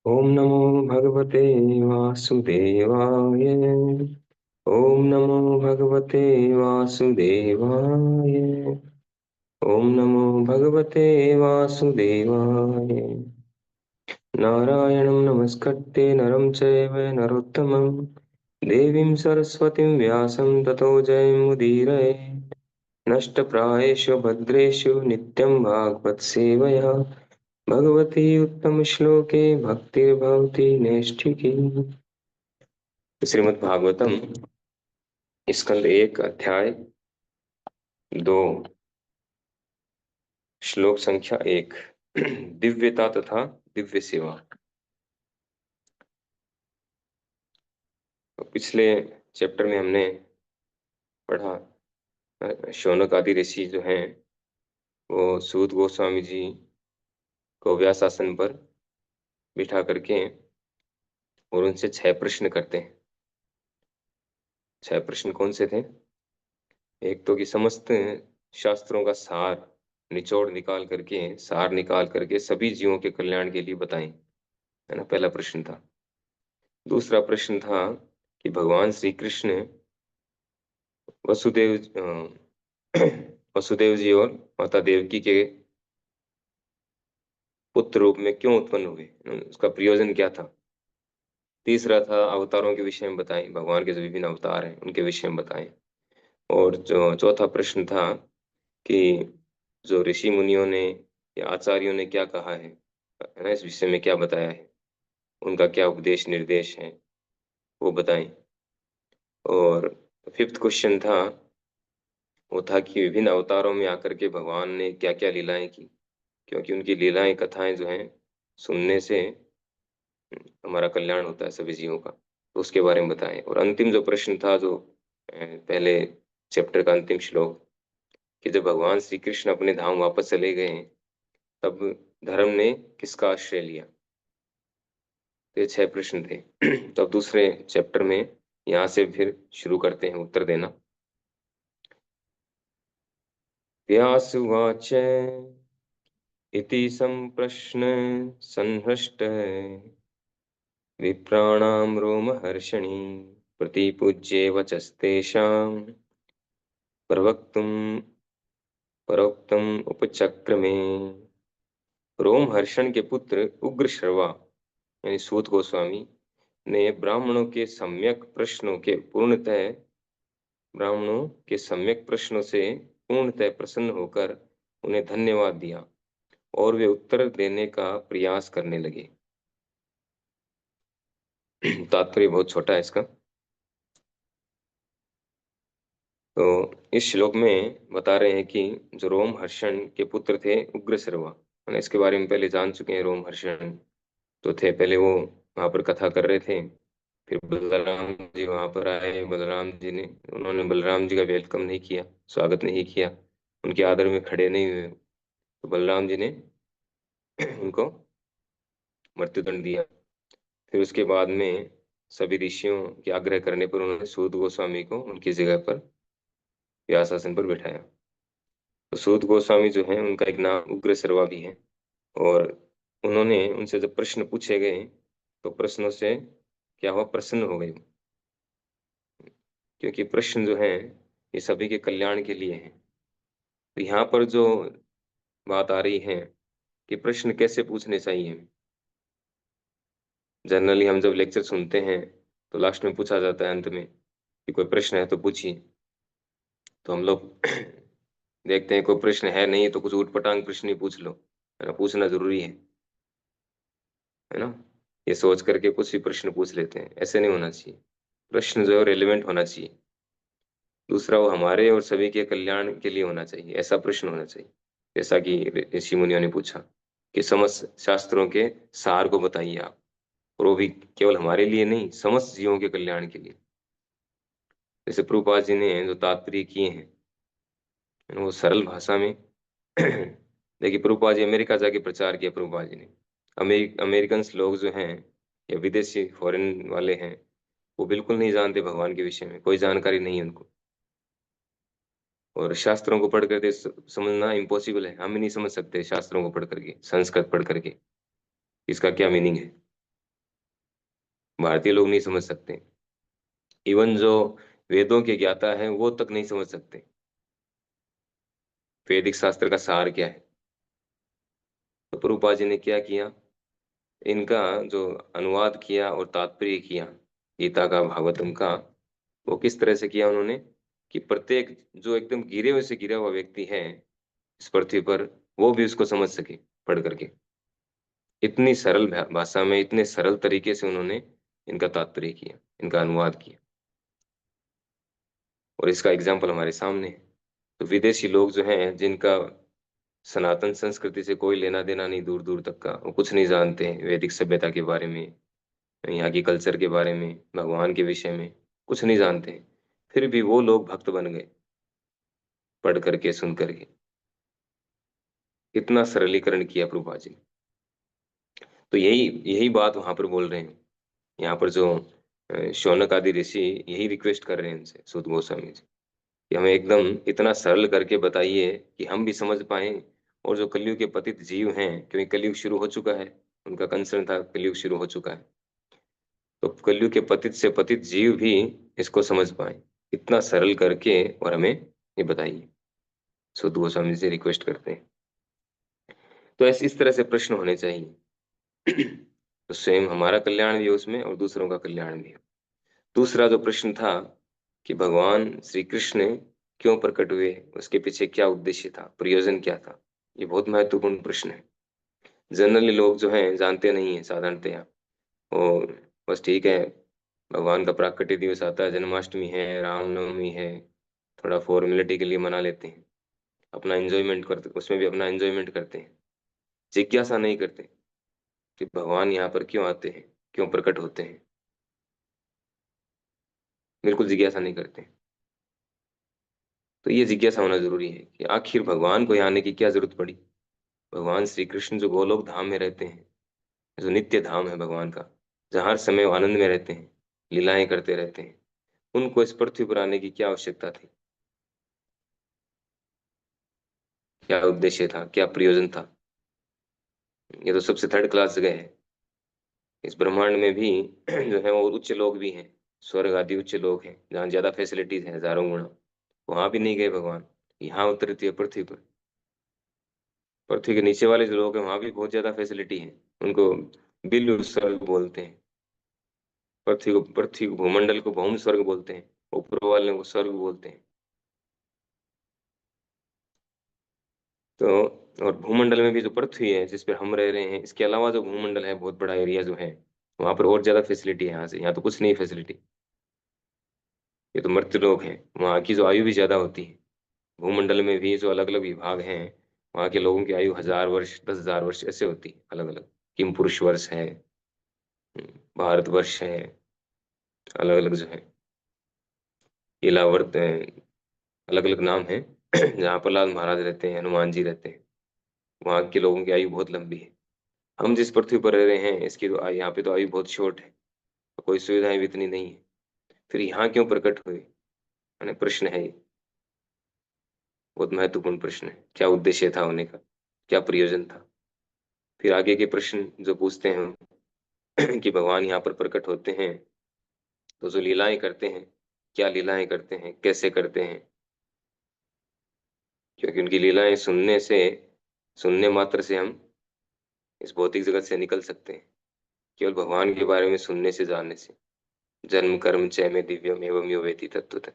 ओम नमो भगवते वासुदेवाय। ओम नमो भगवते वासुदेवाय। ओम नमो भगवते वासुदेवाय। नारायणं नमस्कृत्य नरं चैव नरोत्तमं देवीं सरस्वतीं व्यासं ततो जयमुदीरये। नष्टप्रायेषु भद्रेषु नित्यं भागवत सेवया भगवती उत्तम श्लोके भक्तिर्भवति नैष्ठिकी। श्रीमद् भागवतम स्कंद एक अध्याय दो श्लोक संख्या एक। दिव्यता तथा दिव्य सेवा। तो पिछले चैप्टर में हमने पढ़ा शौनक आदि ऋषि जो हैं वो सूत गोस्वामी जी को व्यासासन पर बिठा करके और उनसे 6 प्रश्न करते हैं। 6 प्रश्न कौन से थे? एक तो कि समस्त शास्त्रों का सार निचोड़ निकाल करके सार निकाल करके सभी जीवों के कल्याण के लिए बताएं, है ना, पहला प्रश्न था। दूसरा प्रश्न था कि भगवान श्री कृष्ण वसुदेव वसुदेव जी और माता देवकी के पुत्र रूप में क्यों उत्पन्न हुए, उसका प्रयोजन क्या था। तीसरा था अवतारों के विषय में बताएं, भगवान के जो विभिन्न अवतार हैं उनके विषय में बताएं। और जो चौथा प्रश्न था कि जो ऋषि मुनियों ने या आचार्यों ने क्या कहा है ना, इस विषय में क्या बताया है, उनका क्या उपदेश निर्देश है वो बताएं। और फिफ्थ क्वेश्चन था वो था कि विभिन्न अवतारों में आकर के भगवान ने क्या क्या लीलाएं की, क्योंकि उनकी लीलाएं कथाएं जो हैं सुनने से हमारा कल्याण होता है सभी जीवों का, तो उसके बारे में बताएं। और अंतिम जो प्रश्न था जो पहले चैप्टर का अंतिम श्लोक, कि जब भगवान श्री कृष्ण अपने धाम वापस चले गए हैं तब धर्म ने किसका आश्रय लिया। तो ये 6 प्रश्न थे। तो अब दूसरे चैप्टर में यहाँ से फिर शुरू करते हैं उत्तर देना। व्यास उवाच इति सम्प्रश्न संहृष्ट विप्राणां रोमहर्षणि प्रतिपूज्ये वचस्तेषां प्रवक्तुं परोक्तम उपचक्रमे। रोमहर्षण के पुत्र उग्र श्रवा यानी सूत गोस्वामी ने ब्राह्मणों के सम्यक प्रश्नों से पूर्णतः प्रसन्न होकर उन्हें धन्यवाद दिया और वे उत्तर देने का प्रयास करने लगे। तात्पर्य बहुत छोटा है इसका। तो इस श्लोक में बता रहे हैं कि जो रोमहर्षण के पुत्र थे उग्रश्रवा, मैंने इसके बारे में पहले जान चुके हैं। रोमहर्षण तो थे, पहले वो वहां पर कथा कर रहे थे, फिर बलराम जी वहां पर आए। उन्होंने बलराम जी का वेलकम नहीं किया, स्वागत नहीं किया, उनके आदर में खड़े नहीं हुए, तो बलराम जी ने उनको मृत्युदंड दिया। फिर उसके बाद में सभी ऋषियों के आग्रह करने पर उन्होंने सूत गोस्वामी को उनकी जगह पर व्यासासन पर बिठाया। तो सूत गोस्वामी जो है उनका एक नाम उग्र सर्वा भी है। और उन्होंने उनसे जब प्रश्न पूछे गए तो प्रश्नों से क्या हुआ, प्रसन्न हो गए, क्योंकि प्रश्न जो है ये सभी के कल्याण के लिए है। तो यहाँ पर जो बात आ रही है कि प्रश्न कैसे पूछने चाहिए। जनरली हम जब लेक्चर सुनते हैं तो लास्ट में पूछा जाता है अंत में कि कोई प्रश्न है तो पूछिए। तो हम लोग देखते हैं कोई प्रश्न है नहीं तो कुछ ऊटपटांग प्रश्न ही पूछ लो, है ना, पूछना जरूरी है ना, ये सोच करके कुछ भी प्रश्न पूछ लेते हैं। ऐसे नहीं होना चाहिए, प्रश्न जो है रेलिवेंट होना चाहिए। दूसरा वो हमारे और सभी के कल्याण के लिए होना चाहिए, ऐसा प्रश्न होना चाहिए। जैसा कि ऋषि मुनियों ने पूछा कि समस्त शास्त्रों के सार को बताइए आप, और वो भी केवल हमारे लिए नहीं, समस्त जीवों के कल्याण के लिए। जैसे प्रभुपाद जी ने जो तात्पर्य किए हैं वो सरल भाषा में देखिए, प्रभुपाद जी अमेरिका जाके प्रचार किया। प्रभुपाद जी ने अमेरिकन लोग जो हैं या विदेशी फॉरेन वाले हैं वो बिल्कुल नहीं जानते भगवान के विषय में, कोई जानकारी नहीं है उनको। और शास्त्रों को पढ़ करके समझना इम्पॉसिबल है, हम ही नहीं समझ सकते शास्त्रों को पढ़ करके, संस्कृत पढ़ करके इसका क्या मीनिंग है। भारतीय लोग नहीं समझ सकते। इवन जो वेदों के ज्ञाता है वो तक नहीं समझ सकते वैदिक शास्त्र का सार क्या है। तो प्रभुपाद जी ने क्या किया, इनका जो अनुवाद किया और तात्पर्य किया गीता का, भागवतम का, वो किस तरह से किया उन्होंने, कि प्रत्येक जो एकदम गिरे हुए से गिरा हुआ व्यक्ति है इस पृथ्वी पर, वो भी उसको समझ सके पढ़ करके। इतनी सरल भाषा में, इतने सरल तरीके से उन्होंने इनका तात्पर्य किया, इनका अनुवाद किया, और इसका एग्जाम्पल हमारे सामने है। तो विदेशी लोग जो हैं, जिनका सनातन संस्कृति से कोई लेना देना नहीं, दूर दूर तक का, वो कुछ नहीं जानते हैं वैदिक सभ्यता के बारे में, यहाँ की कल्चर के बारे में, भगवान के विषय में कुछ नहीं जानते हैं, फिर भी वो लोग भक्त बन गए पढ़ करके, सुन करके। इतना सरलीकरण किया प्रभुपाद जी ने। तो यही यही बात वहां पर बोल रहे हैं। यहाँ पर जो शौनक आदि ऋषि यही रिक्वेस्ट कर रहे हैं इनसे, सूत गोस्वामी जी, कि हमें एकदम इतना सरल करके बताइए कि हम भी समझ पाए, और जो कलयुग के पतित जीव हैं, क्योंकि कलयुग शुरू हो चुका है, उनका कंसर्न था कलयुग शुरू हो चुका है, तो कलयुग के पतित से पतित जीव भी इसको समझ पाए, इतना सरल करके, और हमें ये बताइए। सूत गोस्वामी जी से रिक्वेस्ट करते हैं। तो ऐसे इस तरह से प्रश्न होने चाहिए। तो स्वयं हमारा कल्याण भी हो उसमें, और दूसरों का कल्याण भी हो। दूसरा जो प्रश्न था कि भगवान श्री कृष्ण क्यों प्रकट हुए, उसके पीछे क्या उद्देश्य था, प्रयोजन क्या था, ये बहुत महत्वपूर्ण प्रश्न है। जनरली लोग जो हैं जानते नहीं है साधारणतया, और बस ठीक है, भगवान का प्राकट्य दिवस आता है, जन्माष्टमी है, रामनवमी है, थोड़ा फॉर्मेलिटी के लिए मना लेते हैं, अपना एंजॉयमेंट करते, उसमें भी अपना एंजॉयमेंट करते हैं, जिज्ञासा नहीं करते कि भगवान यहाँ पर क्यों आते हैं, क्यों प्रकट होते हैं, बिल्कुल जिज्ञासा नहीं करते। तो ये जिज्ञासा होना जरूरी है कि आखिर भगवान को यहाँ आने की क्या जरूरत पड़ी। भगवान श्री कृष्ण जो गोलोक धाम में रहते हैं, जो नित्य धाम है भगवान का, जहाँ हर समय वो आनंद में रहते हैं, लीलाएं करते रहते हैं, उनको इस पृथ्वी पर आने की क्या आवश्यकता थी, क्या उद्देश्य था, क्या प्रयोजन था। ये तो सबसे थर्ड क्लास जगह है इस ब्रह्मांड में भी। जो है वो उच्च लोग भी हैं, स्वर्ग आदि उच्च लोग हैं, जहाँ ज्यादा फैसिलिटीज हैं हजारों गुना, वहां भी नहीं गए भगवान, यहाँ उतरती है पृथ्वी पर। पृथ्वी के नीचे वाले जो लोग हैं वहां भी बहुत ज्यादा फैसिलिटी है, उनको बिल्व स्वर्ग बोलते हैं। पृथ्वी को, भूमंडल को भौम स्वर्ग बोलते हैं, ऊपर वाले को स्वर्ग बोलते हैं। तो और भूमंडल में भी जो पृथ्वी है जिस पर हम रह रहे हैं, इसके अलावा जो भूमंडल है, बहुत बड़ा एरिया जो है, वहां पर और ज्यादा फैसिलिटी है यहाँ से, यहाँ तो कुछ नहीं फैसिलिटी। ये तो मर्त्य लोग हैं, वहाँ की जो आयु भी ज्यादा होती है। भूमंडल में भी जो अलग अलग विभाग हैं, वहाँ के लोगों की आयु 1000 वर्ष, 10,000 वर्ष ऐसे होती है, अलग अलग। किम पुरुष वर्ष है, भारतवर्ष है, अलग अलग जो है, इलावर्त, अलग अलग नाम है। जहाँ प्रहलाद महाराज रहते हैं, हनुमान जी रहते हैं, वहाँ के लोगों की आयु बहुत लंबी है। हम जिस पृथ्वी पर रह रहे हैं, इसकी तो यहाँ पे तो आयु बहुत शॉर्ट है, कोई सुविधाएं भी इतनी नहीं है, फिर यहाँ क्यों प्रकट हुए, मैंने प्रश्न है ये, बहुत महत्वपूर्ण प्रश्न है। क्या उद्देश्य था होने का, क्या प्रयोजन था। फिर आगे के प्रश्न जो पूछते हैं हम, कि भगवान यहाँ पर प्रकट होते हैं तो जो लीलाएं करते हैं, क्या लीलाएं करते हैं, कैसे करते हैं, क्योंकि उनकी लीलाएं सुनने मात्र से हम इस भौतिक जगत से निकल सकते हैं, केवल भगवान के बारे में सुनने से, जानने से। जन्म कर्म चय में दिव्यम एवं यो वेति तत्वतः।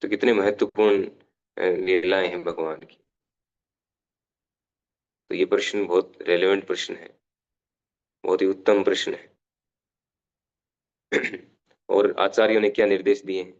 तो कितने महत्वपूर्ण लीलाएं हैं भगवान की। तो ये प्रश्न बहुत रेलेवेंट प्रश्न है, बहुत ही उत्तम प्रश्न है। और आचार्यों ने क्या निर्देश दिए हैं,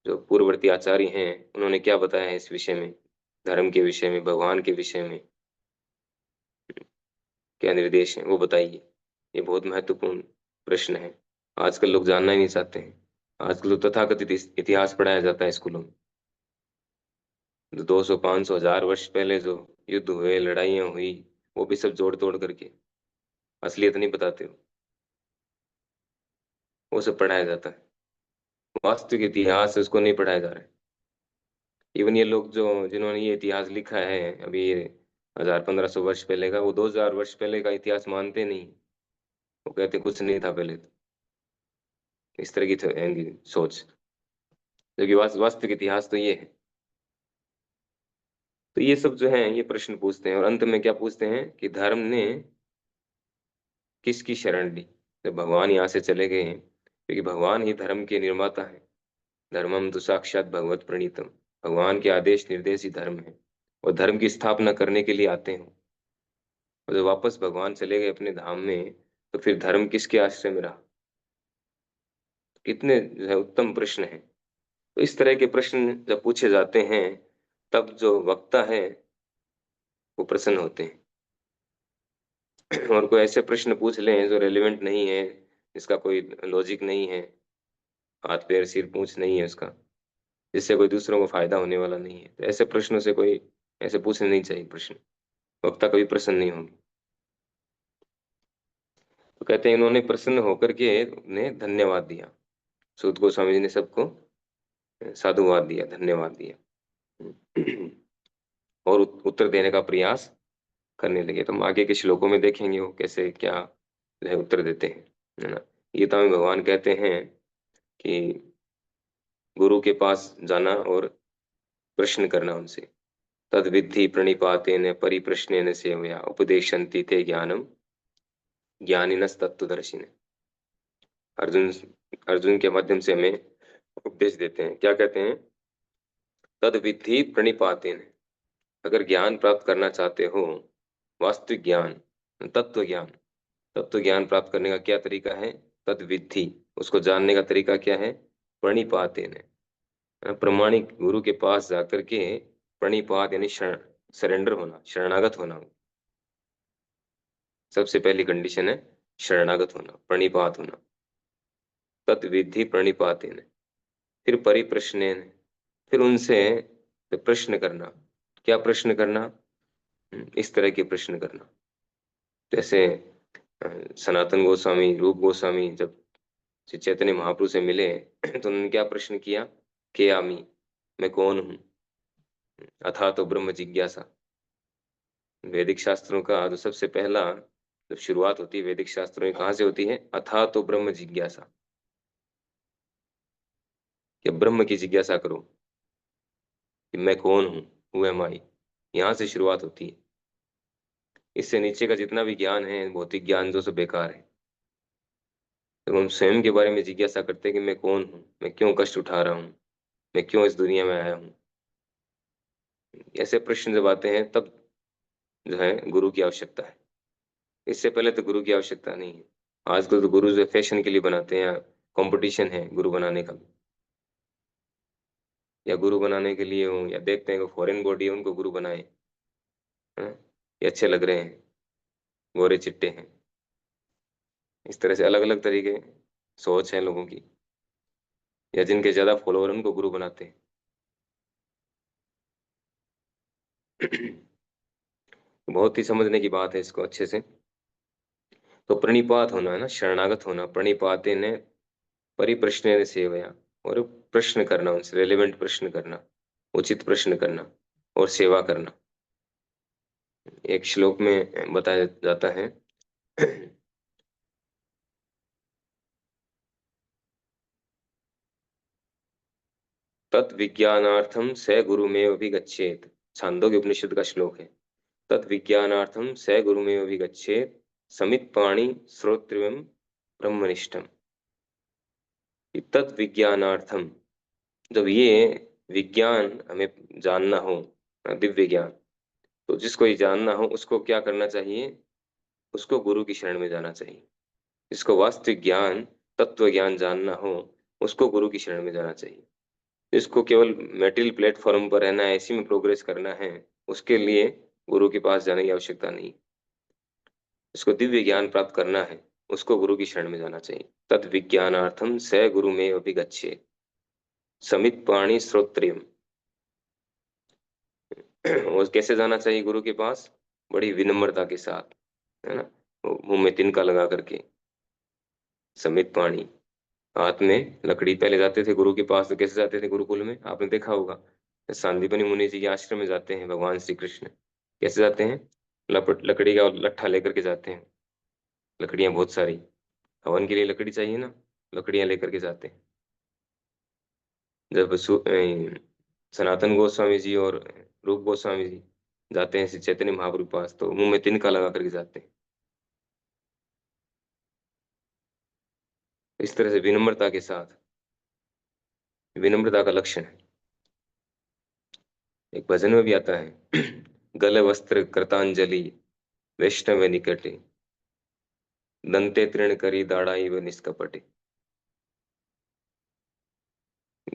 जो पूर्ववर्ती आचार्य हैं, उन्होंने क्या बताया है इस विषय में, धर्म के विषय में, भगवान के विषय में क्या निर्देश है, वो बताइए। ये बहुत महत्वपूर्ण प्रश्न है। आजकल लोग जानना ही नहीं चाहते हैं। आजकल तो तथाकथित इतिहास पढ़ाया जाता है स्कूलों में। जो 200 500 1000 वर्ष पहले जो युद्ध हुए, लड़ाइयाँ हुई, वो भी सब जोड़ तोड़ करके, असलियत नहीं बताते हो, वो सब पढ़ाया जाता है। वास्तविक इतिहास है, उसको नहीं पढ़ाया जा रहा है। इवन ये लोग जो, जिन्होंने ये इतिहास लिखा है अभी, ये 1000 1500 वर्ष पहले का, वो 2000 वर्ष पहले का इतिहास मानते नहीं। वो कहते कुछ नहीं था पहले तो। इस तरह की इनकी सोच, जबकि वास्तविक इतिहास तो ये है। तो ये सब जो है ये प्रश्न पूछते हैं, और अंत में क्या पूछते हैं कि धर्म ने किसकी शरण ली जब भगवान यहाँ से चले गए हैं, क्योंकि भगवान ही धर्म के निर्माता है। धर्मम तो साक्षात भगवत प्रणीतम, भगवान के आदेश निर्देश ही धर्म है, और धर्म की स्थापना करने के लिए आते हैं। और जब वापस भगवान चले गए अपने धाम में, तो फिर धर्म किसके आश्रय में रहा? कितने जो है उत्तम प्रश्न है। तो इस तरह के प्रश्न जब पूछे जाते हैं, तब जो वक्ता है वो प्रसन्न होते हैं। और कोई ऐसे प्रश्न पूछ लें जो रेलिवेंट नहीं है, जिसका कोई लॉजिक नहीं है, हाथ पैर सिर पूछ नहीं है उसका, जिससे कोई दूसरों को फायदा होने वाला नहीं है, तो ऐसे प्रश्नों से कोई ऐसे पूछने नहीं चाहिए प्रश्न। वक्ता कभी प्रसन्न नहीं होंगे। तो कहते हैं इन्होंने प्रसन्न होकर के उन्हें धन्यवाद दिया। सूत गोस्वामी जी ने सबको साधुवाद दिया, धन्यवाद दिया, और उत्तर देने का प्रयास करने लगे। तो हम आगे के श्लोकों में देखेंगे वो कैसे क्या जो है उत्तर देते हैं, है ना। गीता में भगवान कहते हैं कि गुरु के पास जाना और प्रश्न करना उनसे। तद विद्धि प्रणिपातेन परिप्रश्नेन सेवया उपदेशन्ति ते ज्ञानम ज्ञानिनस तत्वदर्शिने। अर्जुन अर्जुन के माध्यम से हमें उपदेश देते हैं। क्या कहते हैं? तद विद्धि प्रणिपातेन, अगर ज्ञान प्राप्त करना चाहते हो, वास्तविक ज्ञान, तत्व ज्ञान, तत्व ज्ञान प्राप्त करने का क्या तरीका है? तद विद्धि, उसको जानने का तरीका क्या है? प्रणिपातेन, प्रमाणिक गुरु के पास जाकर के प्रणिपात यानी शरण, सरेंडर होना, शरणागत होना। सबसे पहली कंडीशन है शरणागत होना, प्रणिपात होना। तत् विधि प्रणिपातेन, फिर परिप्रश्नेन, फिर उनसे प्रश्न करना। क्या प्रश्न करना? इस तरह के प्रश्न करना। जैसे सनातन गोस्वामी, रूप गोस्वामी जब श्री चैतन्य महाप्रभु से मिले तो उन्होंने क्या प्रश्न किया? के आमी, मैं कौन हूँ? अथा तो ब्रह्म जिज्ञासा। वैदिक शास्त्रों का जो सबसे पहला जब शुरुआत होती है वैदिक शास्त्रों में, कहाँ से होती है? अथा तो ब्रह्म जिज्ञासा, कि ब्रह्म की जिज्ञासा करो कि मैं कौन हूँ, हु एम आई। यहाँ से शुरुआत होती है। इससे नीचे का जितना भी ज्ञान है, भौतिक ज्ञान, जो सब बेकार है। तो हम स्वयं के बारे में जिज्ञासा करते हैं कि मैं कौन हूँ, मैं क्यों कष्ट उठा रहा हूँ, मैं क्यों इस दुनिया में आया हूँ। ऐसे प्रश्न जब आते हैं, तब जो है गुरु की आवश्यकता है। इससे पहले तो गुरु की आवश्यकता नहीं है। आजकल तो गुरु जो फैशन के लिए बनाते हैं, कंपटीशन है गुरु बनाने का भी, या गुरु बनाने के लिए हो, या देखते हैं कि फॉरेन बॉडी है उनको गुरु बनाए, हैं? ये अच्छे लग रहे हैं, गोरे चिट्टे हैं। इस तरह से अलग अलग तरीके सोच है लोगों की, या जिनके ज्यादा फॉलोअर उनको गुरु बनाते हैं। बहुत ही समझने की बात है इसको अच्छे से। तो प्रणिपात होना है ना, शरणागत होना, प्रणिपाते ने परिप्रश्न सेवया, और प्रश्न करना, उनसे रेलेवेंट प्रश्न करना, उचित प्रश्न करना, और सेवा करना। एक श्लोक में बताया जाता है तत् विज्ञानार्थम स गुरुमेव भी गच्छेत। छांदोग्य उपनिषद का श्लोक है। तत् विज्ञानार्थम स गुरुमेव भी गच्छेत, समित पाणि श्रोत्रम ब्रह्मनिष्ठम। तत् विज्ञानार्थम, जब ये विज्ञान हमें जानना हो, दिव्य ज्ञान, तो जिसको ये जानना हो उसको क्या करना चाहिए? उसको गुरु की शरण में जाना चाहिए। जिसको वास्तविक ज्ञान, तत्व ज्ञान जानना हो, उसको गुरु की शरण में जाना चाहिए। जिसको केवल मेटेरियल प्लेटफॉर्म पर रहना है, इसी में प्रोग्रेस करना है, उसके लिए गुरु के पास जाने की आवश्यकता नहीं। जिसको दिव्य ज्ञान प्राप्त करना है, उसको गुरु की शरण में जाना चाहिए। तद विज्ञानार्थम स गुरु में अभिगच्छे, समित पाणि श्रोत्रियम। और कैसे जाना चाहिए गुरु के पास? बड़ी विनम्रता के साथ, है ना, मुंह में तिनका लगा करके, समित पाणि, हाथ में लकड़ी। पहले जाते थे गुरु के पास तो कैसे जाते थे? गुरुकुल में आपने देखा होगा, सांदीपनि मुनि जी के आश्रम में जाते हैं भगवान श्री कृष्ण, कैसे जाते हैं? लकड़ी का लट्ठा लेकर के जाते हैं, लकड़ियां बहुत सारी, हवन के लिए लकड़ी चाहिए ना, लकड़ियां लेकर के जाते हैं। जब सनातन गोस्वामी जी और रूप गोस्वामी जी जाते हैं श्री चैतन्य महाप्रभु के पास, तो मुंह में तिनका लगा करके जाते हैं। इस तरह से विनम्रता के साथ, विनम्रता का लक्षण है। एक भजन में भी आता है गल वस्त्र कृतांजलि वैष्णव निकटे, दंते तृण करी दाढ़ाई व निष्कपटे।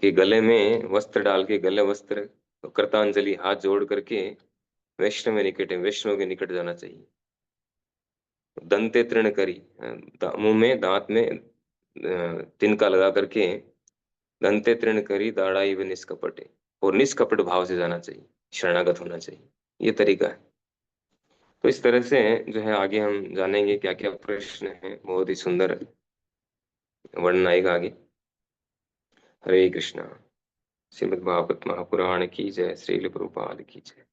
कि गले में वस्त्र डाल के, गले वस्त्र, तो कृतांजलि हाथ जोड़ करके वैष्णव निकटे, वैष्णव के निकट जाना चाहिए। दंते तृण करी, मुंह में, दांत में तिनका लगा करके, दंते तृण करी दाढ़ाई व निष्कपटे, और निष्कपट भाव से जाना चाहिए, शरणागत होना चाहिए। ये तरीका है। तो इस तरह से जो है आगे हम जानेंगे क्या क्या प्रश्न है, बहुत ही सुंदर वर्णन आएगा आगे। हरे कृष्णा। श्रीमद् भागवत महापुराण की जय। श्रील प्रभुपाद की जय।